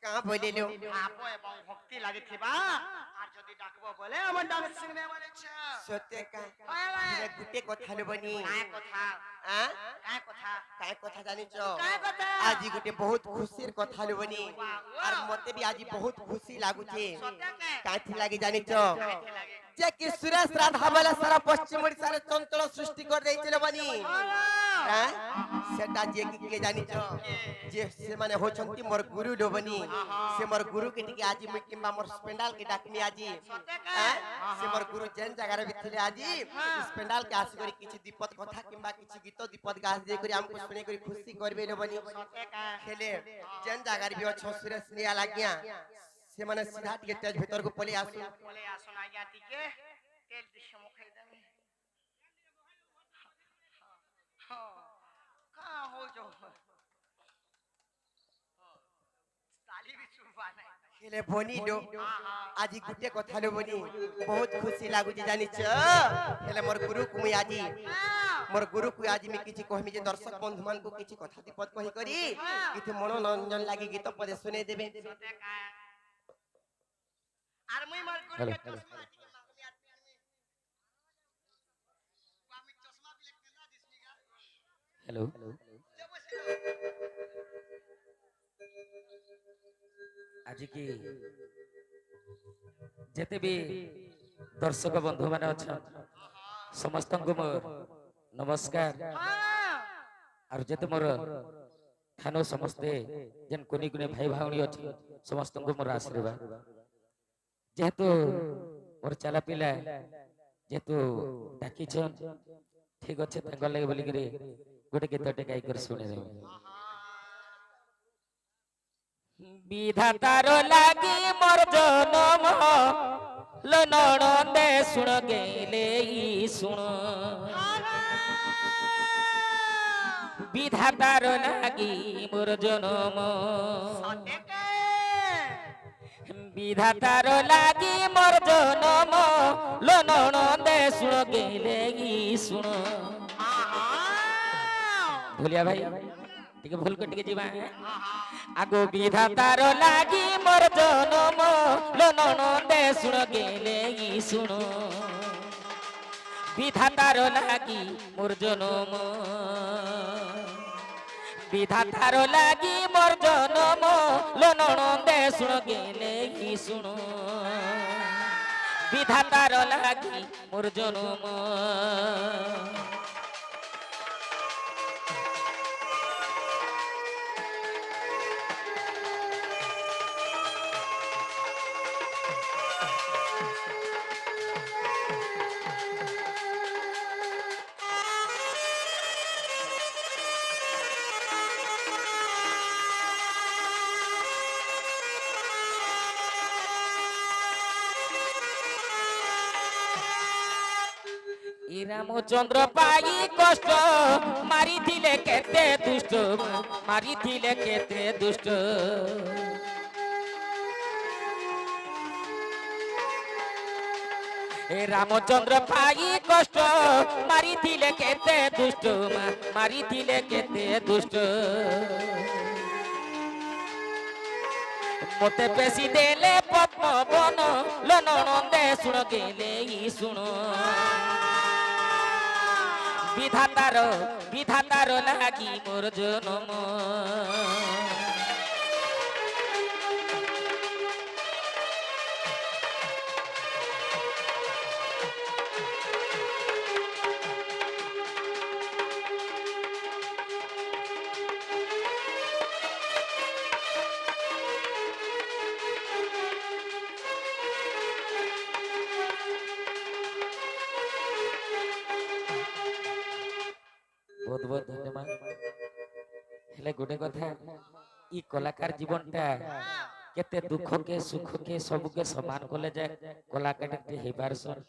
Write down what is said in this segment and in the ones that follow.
कहाँ बोले लो आपो एवं भक्ति लागिथिबा আর যদি ডাকবো বলে আমার ডাক শুনবে আমার ইচ্ছা सत्य का হয় ভাই फिर गुटे कथा लो बनी কায় কথা हां কায় কথা काय कथा जानी छो কায় কথা आज गुटे बहुत खुशीर कथा लो बनी और मते भी आज बहुत खुशी लागु छे সত্যকে काथी लागी जानी छो কাইতে লাগে जे कि सुरेश राधा वाला सारा पश्चिम ओडिसा रे चंचल सृष्टि कर देइ छले बनी हां सेटा जे कि के जानी छो जे से माने होछंती मोर गुरु लो बनी से मोर गुरु के टिके आज मि किंबा मोर स्पेंडाल के डाकमी आजी हां से मोर गुरु जेन जगह रे बिथिले आजी स्पेंडाल के आसी करी किछि दीपत कथा किंबा किछि गीत दीपत गास दे करी हमको सुने करी खुशी करबे लो बनी खेले जेन जगह रे भी अच्छो सुरेश निया लाग्या से माने सीधा टिके तेज भीतर को पले आसु বলে আসুন আজ্ঞা টিকে তেল দৃশ্য মুখাই দেবে কা হো जो ताली भी चुबा नहीं खेले बनी लो आज गुटे कथा लो बनी बहुत खुशी लागु जी जानी छ खेले मोर गुरु को मुई आजी मोर गुरु को आज मी किछि कहमी जे दर्शक बंधु मान को किछि कथा दीपत कहि करी किछि मनोरंजन लागि गीत पदे सुने देबे আর মুই মার করে চশমা আমি চশমা বিলে কেনা দিসনিগা हेलो आज की जेते भी दर्शक बंधु माने अच्छा समस्त को मोर नमस्कार और जेते मोर थानो समस्ते जेन कोनी कोनी भाई भावनी अछि समस्त को मोर आशीर्वाद जेहेतु मोर चला पिला जेहेतु डाकी छन ठीक अच्छे तंग लगे बोली करे गोटे गीतटे गाई कर सुने रे विधातार लागी मोर जनम लो नणंदे सुन गेले ई सुन विधातार लागी मोर जनम विधातार लागी मोर जनम लो नणंदे सुन गेले ई सुन भूलिया भाई टिके भूल के टिके जीवा आगो विधातार लागी मोर जनम लो नणंदे सुन गेले ई सुन विधातार लागी मोर जनम विधातार लागी मोर जनम लो नणंदे सुन गेले ई सुन विधातार लागी मोर जनम रामचंद्र पाई कष्ट मारी थिले केते दुष्ट मारी थिले केते दुष्ट ए रामचंद्र पाई कष्ट मारी थिले केते दुष्ट मारी थिले केते दुष्ट मोते पेशी देले पद्म बन लो नणंदे सुन गेले ई सुन विधातार लागी मोर जनम बहुत बहुत धन्यवाद हेले गोटे कथा ई कलाकार जीवनटा केते दुख के सुख के सब के समान कोले जाय कलाकार के हेबार सन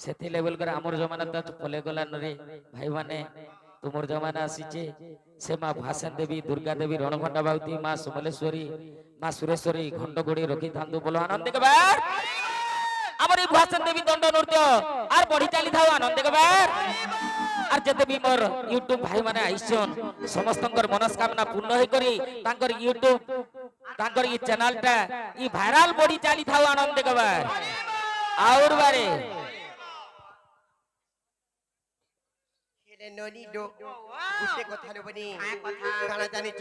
सेथि लेवल कर हमर जमाना त पले गला नरे भाई माने तुमर जमाना आसीचे से मां भाषण देवी दुर्गा देवी रणभंडा बावती मां समलेश्वरी मां सुरेश्वरी घंट गोड़ी रखी थांदु बोलो आनंद के बार আমার এই ভুয়াসন দেবী দণ্ড নৃত্য আর বড়ি চালি থাও আনন্দ কবার আর যেতে বি মোর ইউটিউব ভাই মানে আইছন সমস্তঙ্কর মনস্কামনা পূর্ণ হই করি তাঙ্কর ইউটিউব তাঙ্কর ই চ্যানেলটা ই ভাইরাল বড়ি চালি থাও আনন্দ কবার আউর বারে হেলে ননি ডো গুটে কথা নেবনি কায় কথা? কানা জানিছ